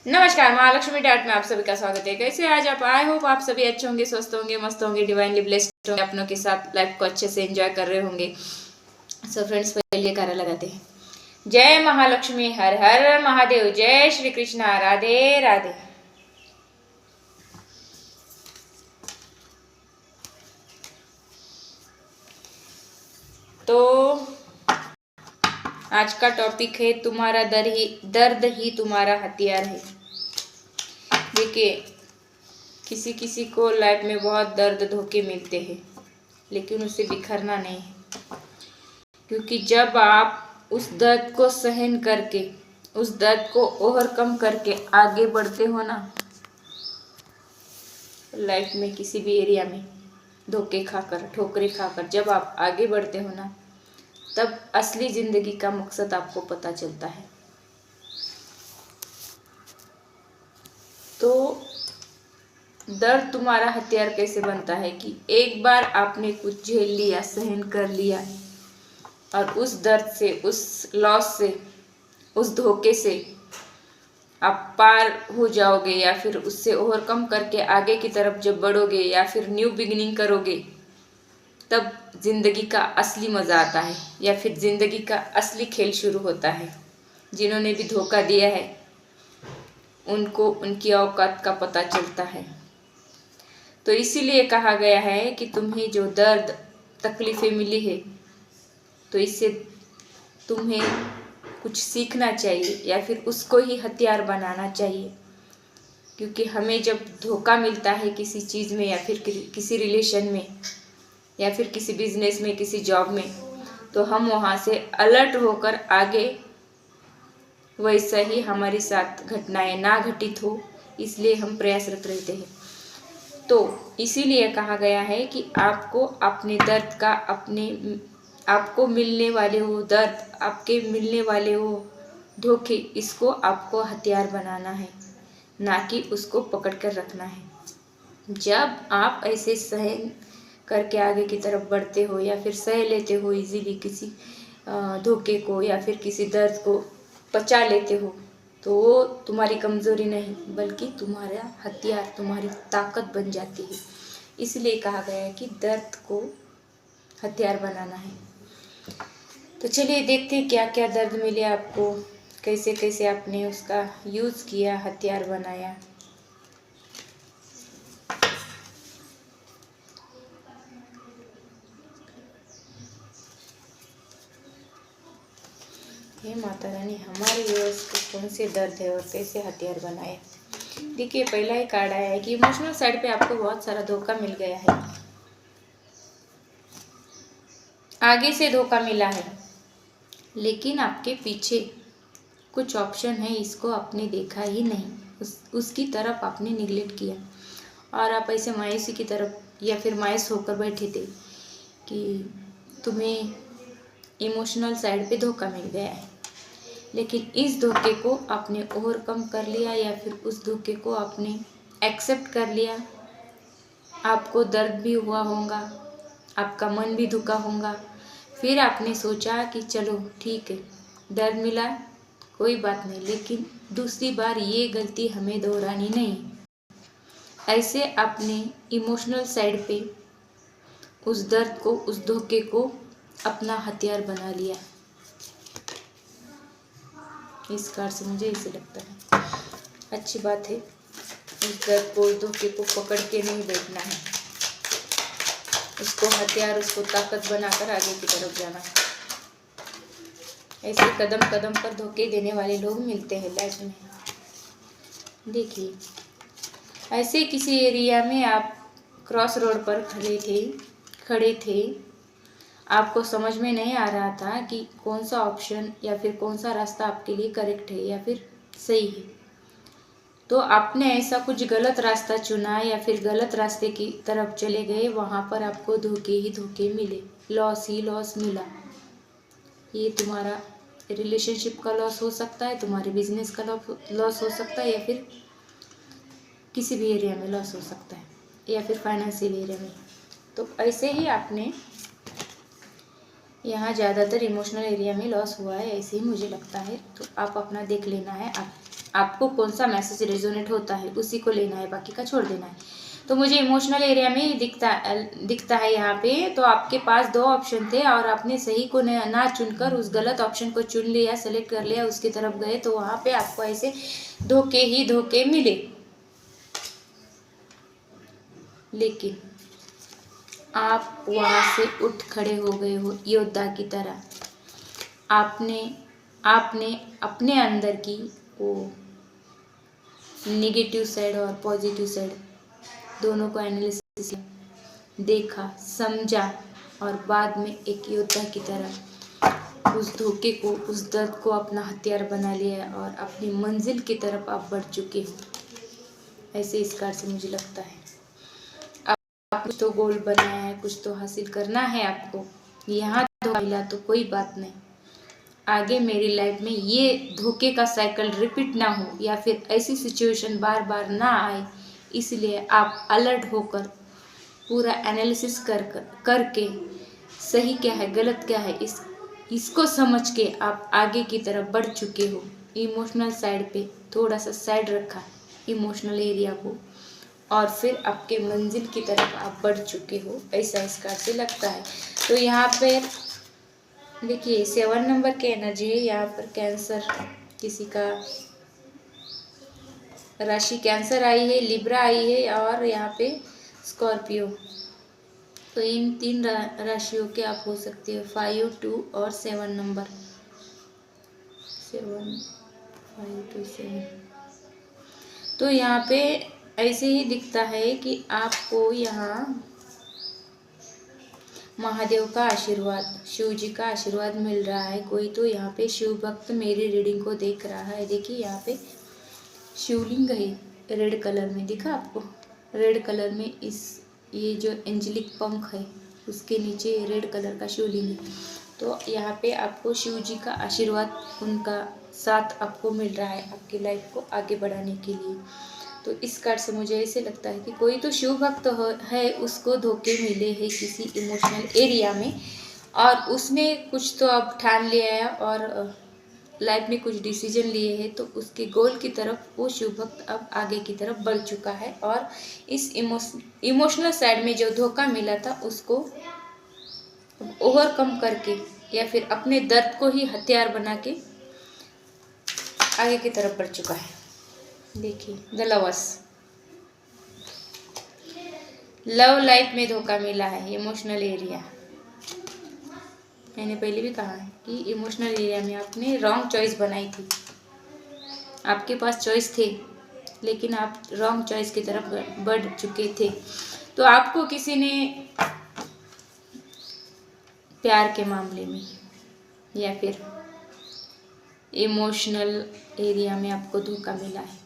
नमस्कार, महालक्ष्मी डाट में आप सभी का स्वागत है। कैसे आज आप? आई होप आप सभी अच्छे होंगे, स्वस्थ होंगे, मस्त होंगे, डिवाइनली ब्लेस्ड होंगे, अपनों के साथ लाइफ को अच्छे से एंजॉय कर रहे होंगे। सो फ्रेंड्स, पहले कार्य लगाते हैं। जय महालक्ष्मी, हर हर महादेव, जय श्री कृष्णा, राधे राधे। तो आज का टॉपिक है तुम्हारा दर्द ही तुम्हारा हथियार है। देखिए, किसी किसी को लाइफ में बहुत दर्द धोखे मिलते हैं, लेकिन उसे बिखरना नहीं है, क्योंकि जब आप उस दर्द को सहन करके, उस दर्द को ओवरकम करके आगे बढ़ते हो ना, लाइफ में किसी भी एरिया में धोखे खाकर, ठोकरे खाकर जब आप आगे बढ़ते हो ना, तब असली जिंदगी का मकसद आपको पता चलता है। तो दर्द तुम्हारा हथियार कैसे बनता है कि एक बार आपने कुछ झेल लिया, सहन कर लिया, और उस दर्द से, उस लॉस से, उस धोखे से आप पार हो जाओगे, या फिर उससे ओवरकम करके आगे की तरफ जब बढ़ोगे या फिर न्यू बिगिनिंग करोगे, तब जिंदगी का असली मज़ा आता है, या फिर जिंदगी का असली खेल शुरू होता है। जिन्होंने भी धोखा दिया है उनको उनकी औकात का पता चलता है। तो इसीलिए कहा गया है कि तुम्हें जो दर्द तकलीफ़ें मिली है, तो इससे तुम्हें कुछ सीखना चाहिए, या फिर उसको ही हथियार बनाना चाहिए। क्योंकि हमें जब धोखा मिलता है किसी चीज़ में, या फिर किसी रिलेशन में, या फिर किसी बिजनेस में, किसी जॉब में, तो हम वहाँ से अलर्ट होकर आगे वैसा ही हमारे साथ घटनाएं ना घटित हो, इसलिए हम प्रयासरत रहते हैं। तो इसीलिए कहा गया है कि आपको अपने दर्द का, आपको मिलने वाले वो दर्द, आपके मिलने वाले वो धोखे, इसको आपको हथियार बनाना है, ना कि उसको पकड़ कर रखना है। जब आप ऐसे सहन करके आगे की तरफ बढ़ते हो, या फिर सह लेते हो इजीली किसी धोखे को, या फिर किसी दर्द को पचा लेते हो, तो वो तुम्हारी कमज़ोरी नहीं, बल्कि तुम्हारा हथियार, तुम्हारी ताकत बन जाती है। इसलिए कहा गया है कि दर्द को हथियार बनाना है। तो चलिए देखते हैं क्या क्या दर्द मिले आपको, कैसे कैसे आपने उसका यूज़ किया, हथियार बनाया। हे माता रानी, हमारे व्यूअर्स को कौन से दर्द है और कैसे हथियार बनाए। देखिए, पहला ही कार्ड आया है कि इमोशनल साइड पे आपको बहुत सारा धोखा मिल गया है, आगे से धोखा मिला है, लेकिन आपके पीछे कुछ ऑप्शन है, इसको आपने देखा ही नहीं, उसकी तरफ आपने निगलेक्ट किया, और आप ऐसे मायूसी की तरफ, या फिर मायूस होकर बैठे थे कि तुम्हें इमोशनल साइड पे धोखा मिल गया है। लेकिन इस धोखे को आपने ओवरकम कर लिया, या फिर उस धोखे को आपने एक्सेप्ट कर लिया। आपको दर्द भी हुआ होगा, आपका मन भी दुखा होगा। फिर आपने सोचा कि चलो ठीक है, दर्द मिला, कोई बात नहीं, लेकिन दूसरी बार ये गलती हमें दोहरानी नहीं। ऐसे आपने इमोशनल साइड पे उस दर्द को, उस धोखे को अपना हथियार बना लिया। इस कार्ड से मुझे ऐसे लगता है। अच्छी बात है, उस दर्द को, उस धोखे को पकड़ के नहीं बैठना है, उसको हथियार, उसको ताकत बनाकर आगे की तरफ जाना है। ऐसे कदम कदम पर धोखे देने वाले लोग मिलते हैं लाइफ में। देखिए, ऐसे किसी एरिया में आप क्रॉस रोड पर खड़े थे, आपको समझ में नहीं आ रहा था कि कौन सा ऑप्शन या फिर कौन सा रास्ता आपके लिए करेक्ट है या फिर सही है। तो आपने ऐसा कुछ गलत रास्ता चुना, या फिर गलत रास्ते की तरफ चले गए, वहाँ पर आपको धोखे ही धोखे मिले, लॉस ही लॉस मिला। ये तुम्हारा रिलेशनशिप का लॉस हो सकता है, तुम्हारे बिजनेस का लॉस हो सकता है, या फिर किसी भी एरिया में लॉस हो सकता है, या फिर फाइनेंशियल एरिया में। तो ऐसे ही आपने यहाँ ज़्यादातर इमोशनल एरिया में लॉस हुआ है, ऐसे ही मुझे लगता है। तो आप अपना देख लेना है, आपको कौन सा मैसेज रेजोनेट होता है उसी को लेना है, बाकी का छोड़ देना है। तो मुझे इमोशनल एरिया में दिखता है यहाँ पे। तो आपके पास दो ऑप्शन थे और आपने सही को ना चुनकर उस गलत ऑप्शन को चुन लिया, सेलेक्ट कर लिया, उसकी तरफ गए, तो वहाँ पे आपको ऐसे धोखे ही धोखे मिले। लेकिन आप वहाँ से उठ खड़े हो गए हो योद्धा की तरह। आपने अपने अंदर की वो नेगेटिव साइड और पॉजिटिव साइड दोनों को एनालिसिस किया, देखा, समझा और बाद में एक योद्धा की तरह उस धोखे को, उस दर्द को अपना हथियार बना लिया और अपनी मंजिल की तरफ आप बढ़ चुके हो। ऐसे इस कार्ड से मुझे लगता है आप कुछ तो गोल बनाया है, कुछ तो हासिल करना है आपको। यहाँ धोखा मिला तो कोई बात नहीं, आगे मेरी लाइफ में ये धोखे का साइकिल रिपीट ना हो या फिर ऐसी सिचुएशन बार बार ना आए, इसलिए आप अलर्ट होकर पूरा एनालिसिस करके सही क्या है गलत क्या है इसको समझ के आप आगे की तरफ बढ़ चुके हो। इमोशनल साइड पे थोड़ा सा साइड रखा इमोशनल एरिया को और फिर आपके मंजिल की तरफ आप बढ़ चुके हो, ऐसा इस कार्ड से लगता है। तो यहाँ पे देखिए 7 नंबर की एनर्जी है। यहाँ पर कैंसर, किसी का राशि कैंसर आई है, लिब्रा आई है और यहाँ पे स्कॉर्पियो। तो इन 3 राशियों के आप हो सकते हो 5, 2 और 7 नंबर, 7, 5 to 7। तो यहाँ पे ऐसे ही दिखता है कि आपको यहाँ महादेव का आशीर्वाद, शिव जी का आशीर्वाद मिल रहा है। कोई तो यहाँ पे शिव भक्त मेरी रीडिंग को देख रहा है। देखिए यहाँ पे शिवलिंग है, रेड कलर में दिखा आपको, रेड कलर में ये जो एंजेलिक पंख है उसके नीचे रेड कलर का शिवलिंग है। तो यहाँ पे आपको शिव जी का आशीर्वाद, उनका साथ आपको मिल रहा है आपकी लाइफ को आगे बढ़ाने के लिए। तो इस कार्ड से मुझे ऐसे लगता है कि कोई तो शिव भक्त है, उसको धोखे मिले हैं किसी इमोशनल एरिया में और उसने कुछ तो अब ठान लिया है और लाइफ में कुछ डिसीजन लिए हैं। तो उसके गोल की तरफ वो शिव भक्त अब आगे की तरफ बढ़ चुका है और इस इमोशनल साइड में जो धोखा मिला था उसको ओवरकम करके या फिर अपने दर्द को ही हथियार बना के आगे की तरफ बढ़ चुका है। देखिए द लवर्स, लव लाइफ में धोखा मिला है, इमोशनल एरिया। मैंने पहले भी कहा है कि इमोशनल एरिया में आपने रॉन्ग चॉइस बनाई थी। आपके पास चॉइस थे लेकिन आप रॉन्ग चॉइस की तरफ बढ़ चुके थे। तो आपको किसी ने प्यार के मामले में या फिर इमोशनल एरिया में आपको धोखा मिला है।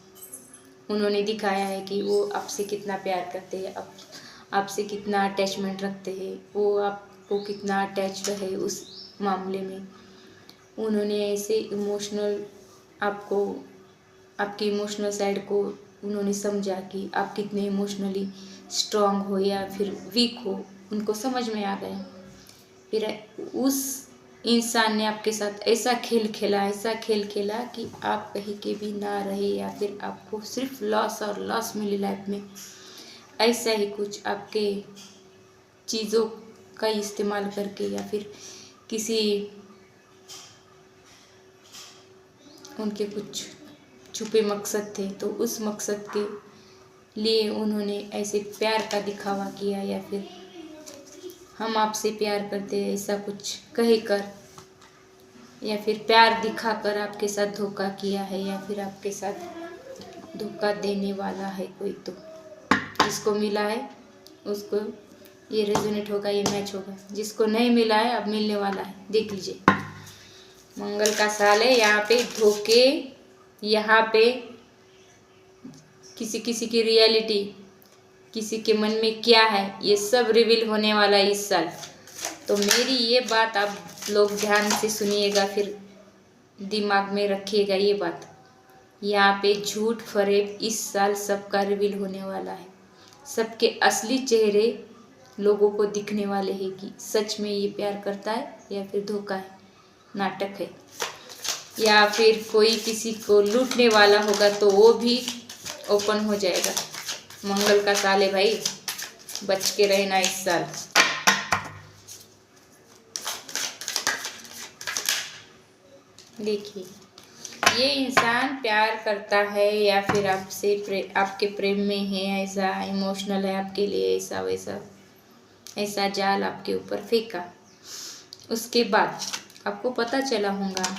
उन्होंने दिखाया है कि वो आपसे कितना प्यार करते हैं, आपसे कितना अटैचमेंट रखते हैं, वो आपको कितना अटैच्ड है उस मामले में। उन्होंने ऐसे इमोशनल आपको, आपकी इमोशनल साइड को उन्होंने समझा कि आप कितने इमोशनली स्ट्रांग हो या फिर वीक हो, उनको समझ में आ गया। फिर उस इंसान ने आपके साथ ऐसा खेल खेला कि आप कहीं के भी ना रहे या फिर आपको सिर्फ लॉस और लॉस मिली लाइफ में। ऐसा ही कुछ आपके चीज़ों का इस्तेमाल करके या फिर किसी उनके कुछ छुपे मकसद थे, तो उस मकसद के लिए उन्होंने ऐसे प्यार का दिखावा किया या फिर हम आपसे प्यार करते हैं ऐसा कुछ कहकर या फिर प्यार दिखाकर आपके साथ धोखा किया है या फिर आपके साथ धोखा देने वाला है कोई। तो जिसको मिला है उसको ये रेजोनेट होगा, ये मैच होगा। जिसको नहीं मिला है अब मिलने वाला है, देख लीजिए। मंगल का साल है, यहाँ पे धोखे, यहाँ पे किसी किसी की रियलिटी, किसी के मन में क्या है, ये सब रिवील होने वाला है इस साल। तो मेरी ये बात आप लोग ध्यान से सुनिएगा, फिर दिमाग में रखिएगा ये बात। यहाँ पे झूठ फरेब इस साल सबका रिवील होने वाला है। सबके असली चेहरे लोगों को दिखने वाले हैं कि सच में ये प्यार करता है या फिर धोखा है, नाटक है, या फिर कोई किसी को लूटने वाला होगा तो वो भी ओपन हो जाएगा। मंगल का साल है भाई, बच के रहना इस साल। देखिए, ये इंसान प्यार करता है या फिर आपसे आपके प्रेम में है, ऐसा इमोशनल है आपके लिए, ऐसा वैसा, ऐसा जाल आपके ऊपर फेंका। उसके बाद आपको पता चला होगा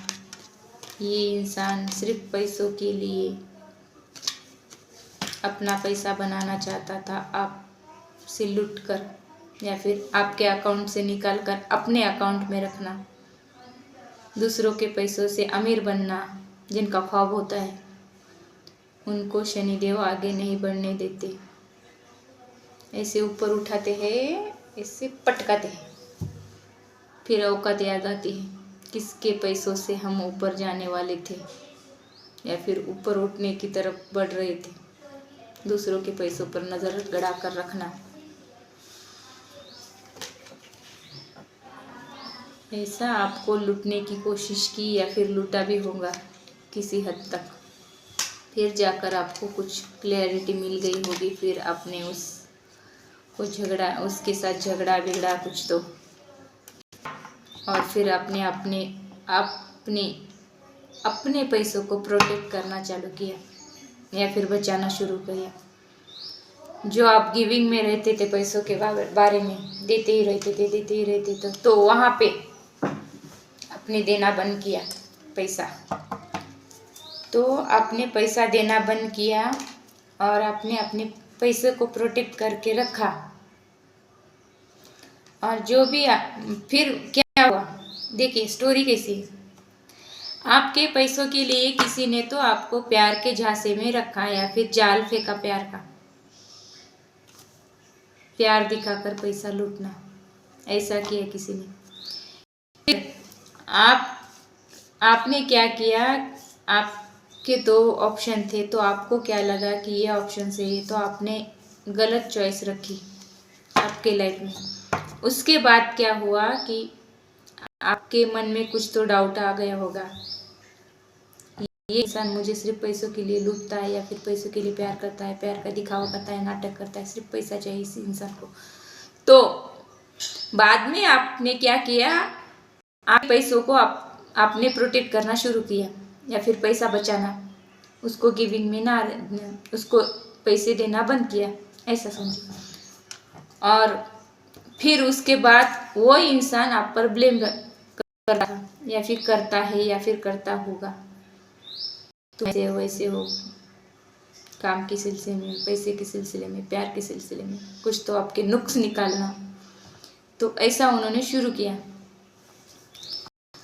ये इंसान सिर्फ पैसों के लिए अपना पैसा बनाना चाहता था, आपसे लूट कर या फिर आपके अकाउंट से निकाल कर अपने अकाउंट में रखना। दूसरों के पैसों से अमीर बनना जिनका ख्वाब होता है, उनको शनिदेव आगे नहीं बढ़ने देते। ऐसे ऊपर उठाते हैं, ऐसे पटकाते हैं, फिर औकात याद आती है किसके पैसों से हम ऊपर जाने वाले थे या फिर ऊपर उठने की तरफ बढ़ रहे थे। दूसरों के पैसों पर नज़र गड़ा कर रखना, ऐसा आपको लूटने की कोशिश की या फिर लूटा भी होगा किसी हद तक। फिर जाकर आपको कुछ क्लैरिटी मिल गई होगी, फिर आपने उसके साथ झगड़ा बिगड़ा कुछ तो, और फिर आपने अपने अपने अपने पैसों को प्रोटेक्ट करना चालू किया या फिर बचाना शुरू किया। जो आप गिविंग में रहते थे, पैसों के बारे में देते ही रहते थे, तो वहाँ पे आपने देना बंद किया पैसा। तो आपने पैसा देना बंद किया और आपने अपने पैसे को प्रोटेक्ट करके रखा। और जो भी फिर क्या हुआ, देखिए स्टोरी कैसी है। आपके पैसों के लिए किसी ने तो आपको प्यार के झांसे में रखा या फिर जाल फेंका प्यार का। प्यार दिखाकर पैसा लूटना, ऐसा किया किसी ने। फिर आपने क्या किया, आपके दो ऑप्शन थे, तो आपको क्या लगा कि ये ऑप्शन सही है, तो आपने गलत चॉइस रखी आपके लाइफ में। उसके बाद क्या हुआ कि आपके मन में कुछ तो डाउट आ गया होगा, ये इंसान मुझे सिर्फ पैसों के लिए लूटता है या फिर पैसों के लिए प्यार करता है, प्यार का दिखावा करता है, नाटक करता है, सिर्फ पैसा चाहिए इस इंसान को। तो बाद में आपने क्या किया, आप पैसों को आपने प्रोटेक्ट करना शुरू किया या फिर पैसा बचाना, उसको गिविंग में ना, उसको पैसे देना बंद किया, ऐसा समझो। और फिर उसके बाद वो इंसान आप पर ब्लेम कर रहा था या फिर करता है या फिर करता होगा, तो ऐसे वैसे हो, काम के सिलसिले में, पैसे के सिलसिले में, प्यार के सिलसिले में कुछ तो आपके नुक्स निकालना। तो ऐसा उन्होंने शुरू किया।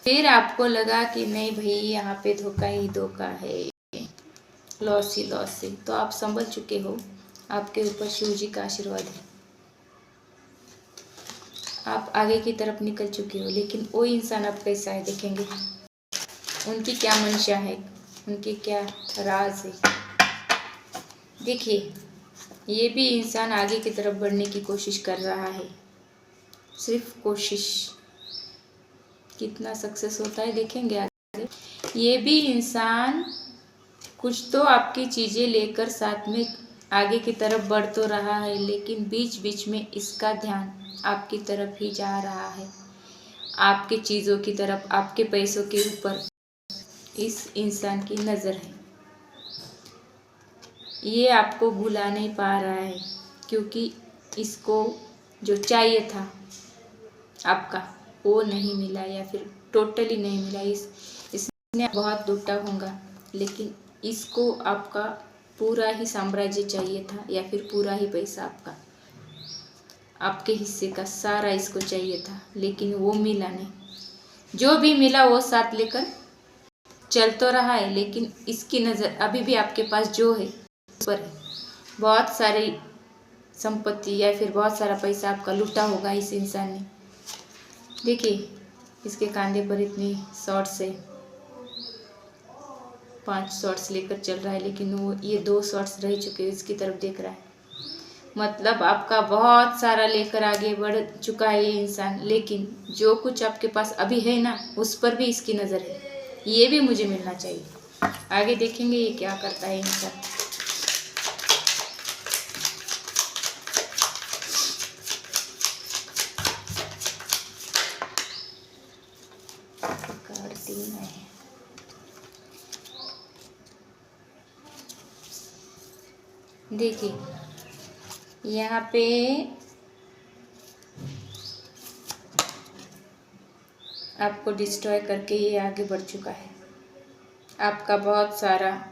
फिर आपको लगा कि नहीं भाई, यहाँ पे धोखा ही धोखा है, लॉस ही लॉस है। तो आप संभल चुके हो, आपके ऊपर शिव जी का आशीर्वाद है, आप आगे की तरफ निकल चुके हो। लेकिन वो इंसान अब कैसा है देखेंगे, उनकी क्या मंशा है, उनके क्या राज है। देखिए, ये भी इंसान आगे की तरफ बढ़ने की कोशिश कर रहा है, सिर्फ कोशिश। कितना सक्सेस होता है देखेंगे आगे। ये भी इंसान कुछ तो आपकी चीज़ें लेकर साथ में आगे की तरफ बढ़ तो रहा है, लेकिन बीच बीच में इसका ध्यान आपकी तरफ ही जा रहा है, आपकी चीज़ों की तरफ, आपके पैसों के ऊपर इस इंसान की नज़र है। ये आपको भुला नहीं पा रहा है, क्योंकि इसको जो चाहिए था आपका वो नहीं मिला या फिर टोटली नहीं मिला। इसने बहुत लूटा होगा, लेकिन इसको आपका पूरा ही साम्राज्य चाहिए था या फिर पूरा ही पैसा आपका, आपके हिस्से का सारा इसको चाहिए था, लेकिन वो मिला नहीं। जो भी मिला वो साथ लेकर चल तो रहा है, लेकिन इसकी नज़र अभी भी आपके पास जो है उस पर है। बहुत सारी संपत्ति या फिर बहुत सारा पैसा आपका लूटा होगा इस इंसान ने। देखिए, इसके कंधे पर इतनी शॉर्ट्स है, 5 शॉर्ट्स लेकर चल रहा है, लेकिन वो ये 2 शॉर्ट्स रह चुके हैं, इसकी तरफ देख रहा है। मतलब आपका बहुत सारा लेकर आगे बढ़ चुका है ये इंसान, लेकिन जो कुछ आपके पास अभी है ना, उस पर भी इसकी नज़र है। ये भी मुझे मिलना चाहिए। आगे देखेंगे ये क्या करता है इंसान। कार्ड 3 है। देखिए यहाँ पे आपको डिस्ट्रॉय करके ये आगे बढ़ चुका है। आपका बहुत सारा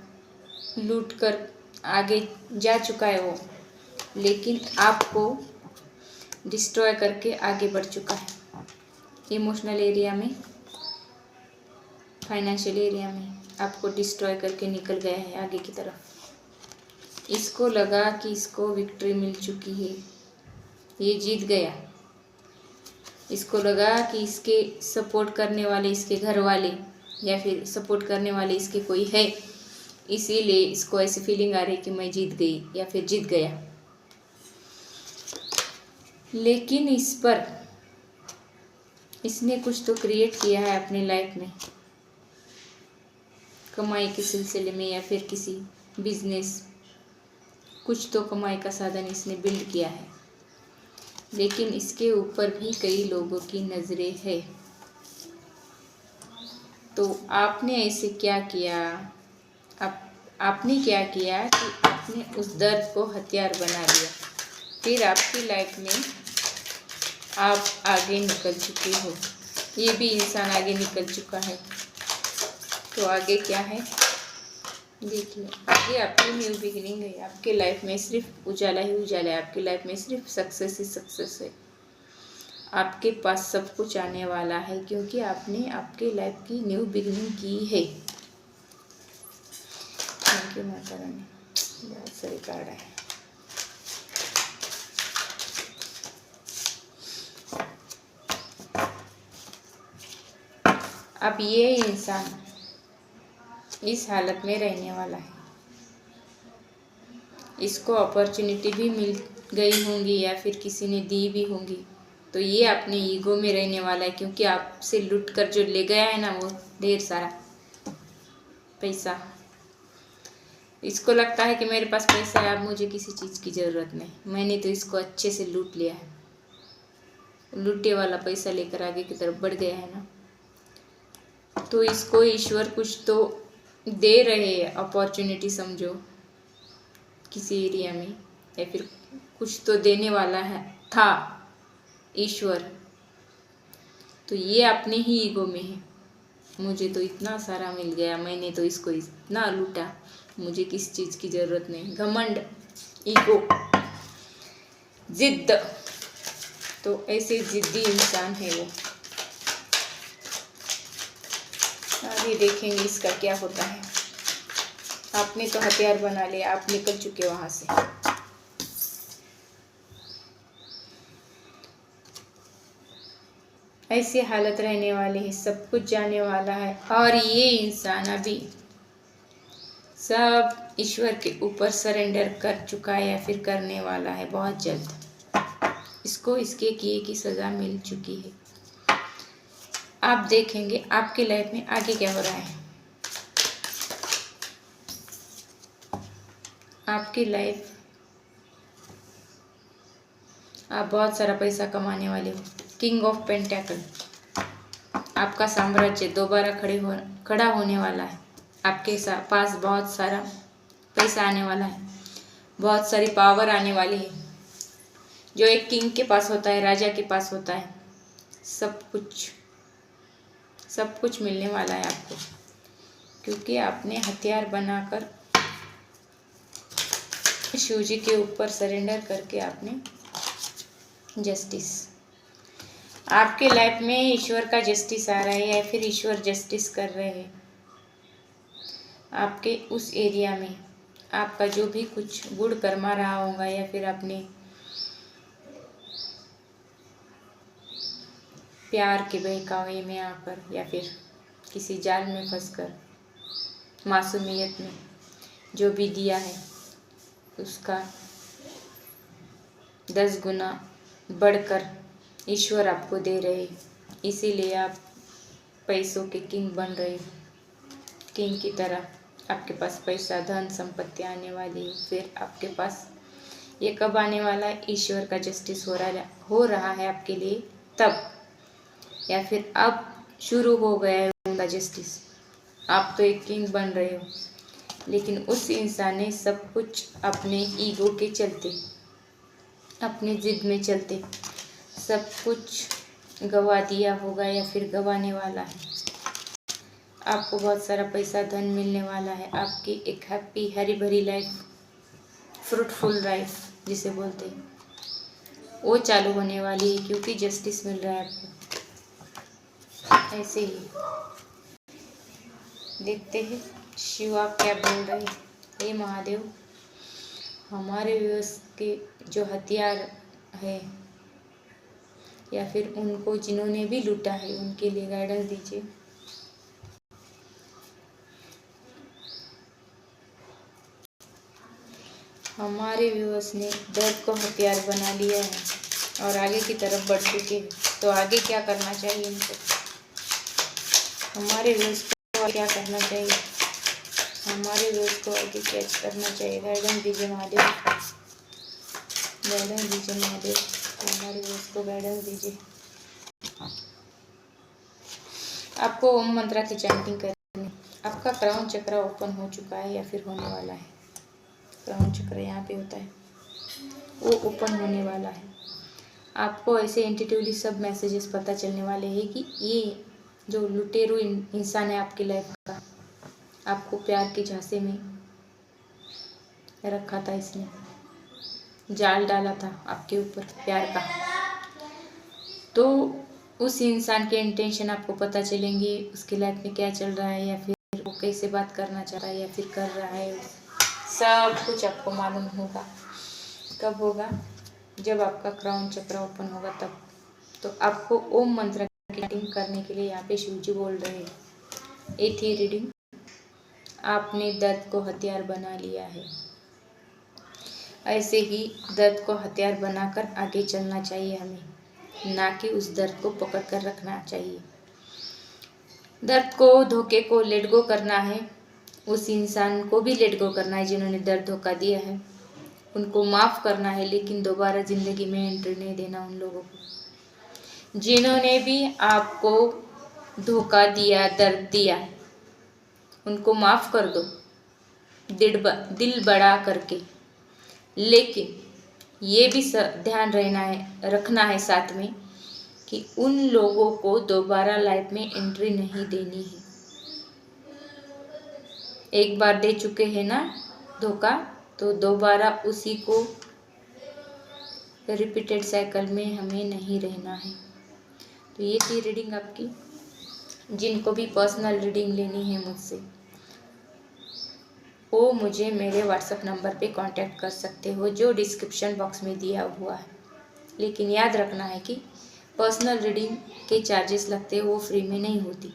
लूट कर आगे जा चुका है वो, लेकिन आपको डिस्ट्रॉय करके आगे बढ़ चुका है। इमोशनल एरिया में, फाइनेंशियल एरिया में आपको डिस्ट्रॉय करके निकल गया है आगे की तरफ। इसको लगा कि इसको विक्ट्री मिल चुकी है, ये जीत गया। इसको लगा कि इसके सपोर्ट करने वाले इसके घर वाले या फिर सपोर्ट करने वाले इसके कोई है, इसीलिए इसको ऐसी फीलिंग आ रही कि मैं जीत गई या फिर जीत गया। लेकिन इस पर इसने कुछ तो क्रिएट किया है अपनी लाइफ में, कमाई के सिलसिले में या फिर किसी बिजनेस, कुछ तो कमाई का साधन इसने बिल्ड किया है। लेकिन इसके ऊपर भी कई लोगों की नज़रें है। तो आपने ऐसे क्या किया, आपने क्या किया कि आपने उस दर्द को हथियार बना लिया। फिर आपकी लाइफ में आप आगे निकल चुके हो, ये भी इंसान आगे निकल चुका है। तो आगे क्या है देखिए, आगे आपकी न्यू बिगिनिंग है। आपके लाइफ में सिर्फ उजाला ही उजाला है, आपकी लाइफ में सिर्फ सक्सेस ही सक्सेस है। आपके पास सब कुछ आने वाला है क्योंकि आपने आपके लाइफ की न्यू बिगिनिंग की है। थैंक यू माता रानी, बहुत सारे कार्ड है। अब ये इंसान इस हालत में रहने वाला है। इसको अपॉर्चुनिटी भी मिल गई होंगी या फिर किसी ने दी भी होंगी, तो ये अपने ईगो में रहने वाला है क्योंकि आपसे लूट कर जो ले गया है ना वो ढेर सारा पैसा। इसको लगता है कि मेरे पास पैसा है, अब मुझे किसी चीज़ की ज़रूरत नहीं, मैंने तो इसको अच्छे से लूट लिया है। लूटे वाला पैसा लेकर आगे की तरफ बढ़ गया है ना। तो इसको ईश्वर कुछ तो दे रहे हैं अपॉर्चुनिटी, समझो किसी एरिया में, या फिर कुछ तो देने वाला है था ईश्वर। तो ये अपने ही ईगो में है, मुझे तो इतना सारा मिल गया, मैंने तो इसको इतना लूटा, मुझे किस चीज़ की ज़रूरत नहीं। घमंड, ईगो, जिद्द, तो ऐसे जिद्दी इंसान है वो। आगे देखेंगे इसका क्या होता है। आपने तो हथियार बना लिया, आप निकल चुके वहां से। ऐसी हालत रहने वाली है, सब कुछ जाने वाला है। और ये इंसान अभी सब ईश्वर के ऊपर सरेंडर कर चुका है या फिर करने वाला है बहुत जल्द। इसको इसके किए की सज़ा मिल चुकी है। आप देखेंगे आपकी लाइफ में आगे क्या हो रहा है। आपकी लाइफ, आप बहुत सारा पैसा कमाने वाले हो। किंग ऑफ पेंटेकल, आपका साम्राज्य दोबारा खड़ा होने वाला है। आपके पास बहुत सारा पैसा आने वाला है, बहुत सारी पावर आने वाली है। जो एक किंग के पास होता है, राजा के पास होता है, सब कुछ मिलने वाला है आपको, क्योंकि आपने हथियार बनाकर शिव जी के ऊपर सरेंडर करके आपने जस्टिस, आपके लाइफ में ईश्वर का जस्टिस आ रहा है या फिर ईश्वर जस्टिस कर रहे हैं आपके उस एरिया में। आपका जो भी कुछ गुड़ कर्मा रहा होगा या फिर अपने प्यार के बहकावे में आकर या फिर किसी जाल में फंसकर मासूमियत में जो भी दिया है उसका 10 गुना बढ़कर ईश्वर आपको दे रहे, इसीलिए आप पैसों के किंग बन रहे हो। किंग की तरह आपके पास पैसा, धन, संपत्ति आने वाली है। फिर आपके पास ये कब आने वाला है? ईश्वर का जस्टिस हो रहा है आपके लिए तब, या फिर अब शुरू हो गया है उनका जस्टिस। आप तो एक किंग बन रहे हो, लेकिन उस इंसान ने सब कुछ अपने ईगो के चलते, अपने जिद में चलते सब कुछ गवा दिया होगा या फिर गवाने वाला है। आपको बहुत सारा पैसा, धन मिलने वाला है। आपकी एक हैप्पी, हरी भरी लाइफ, फ्रूटफुल लाइफ जिसे बोलते हैं, वो चालू होने वाली है, क्योंकि जस्टिस मिल रहा है आपको। ऐसे ही देखते हैं शिव आप क्या बोल रहे हैं। हे महादेव, हमारे व्यवस्था के जो हथियार है या फिर उनको जिन्होंने भी लूटा है, उनके लिए गाइडेंस दीजिए। हमारे व्यूअर्स ने दर्द को हथियार बना लिया है और आगे की तरफ बढ़ चुके हैं, तो आगे क्या करना चाहिए इनको? हमारे व्यूअर्स को क्या करना चाहिए? हमारे व्यूअर्स को आगे क्या करना चाहिए? गाइडेंस दीजिए महादेव, गाइडेंस दीजिए महादेव, हमारे व्यूअर्स को गाइडेंस दीजिए। आपको ओम मंत्र की चैंटिंग करनी। आपका क्राउन चक्र ओपन हो चुका है या फिर होने वाला है। क्राउन चक्र यहाँ पे होता है, वो ओपन होने वाला है। आपको ऐसे इंट्यूटिवली सब मैसेजेस पता चलने वाले हैं कि ये जो लुटेरू इंसान है आपकी लाइफ का, आपको प्यार के झांसे में रखा था, इसने जाल डाला था आपके ऊपर प्यार का। तो उस इंसान के इंटेंशन आपको पता चलेंगे, उसकी लाइफ में क्या चल रहा है, या फिर वो कैसे बात करना चाह रहा है या फिर कर रहा है, सब कुछ आपको मालूम होगा। कब होगा? जब आपका क्राउन चक्र ओपन होगा तब। तो आपको ओम मंत्र की रीडिंग करने के लिए यहाँ पे शिवजी बोल रहे हैं। ये थी रीडिंग। आपने दर्द को हथियार बना लिया है, ऐसे ही दर्द को हथियार बनाकर आगे चलना चाहिए हमें, ना कि उस दर्द को पकड़ कर रखना चाहिए। दर्द को, धोखे को लेट गो करना है। उस इंसान को भी लेट गो करना है जिन्होंने दर्द धोखा दिया है, उनको माफ़ करना है, लेकिन दोबारा ज़िंदगी में एंट्री नहीं देना उन लोगों को जिन्होंने भी आपको धोखा दिया, दर्द दिया। उनको माफ़ कर दो दिल बड़ा करके, लेकिन ये भी ध्यान रखना है साथ में कि उन लोगों को दोबारा लाइफ में एंट्री नहीं देनी है। एक बार दे चुके हैं ना धोखा, तो दोबारा उसी को रिपीटेड साइकिल में हमें नहीं रहना है। तो ये थी रीडिंग आपकी। जिनको भी पर्सनल रीडिंग लेनी है मुझसे, वो मुझे मेरे व्हाट्सएप नंबर पे कांटेक्ट कर सकते हो, जो डिस्क्रिप्शन बॉक्स में दिया हुआ है। लेकिन याद रखना है कि पर्सनल रीडिंग के चार्जेस लगते हैं, वो फ्री में नहीं होती।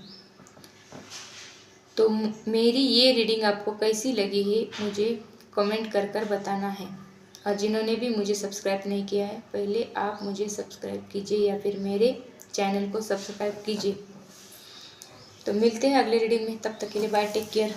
तो मेरी ये रीडिंग आपको कैसी लगी है मुझे कमेंट कर बताना है। और जिन्होंने भी मुझे सब्सक्राइब नहीं किया है, पहले आप मुझे सब्सक्राइब कीजिए या फिर मेरे चैनल को सब्सक्राइब कीजिए। तो मिलते हैं अगले रीडिंग में, तब तक के लिए बाय, टेक केयर।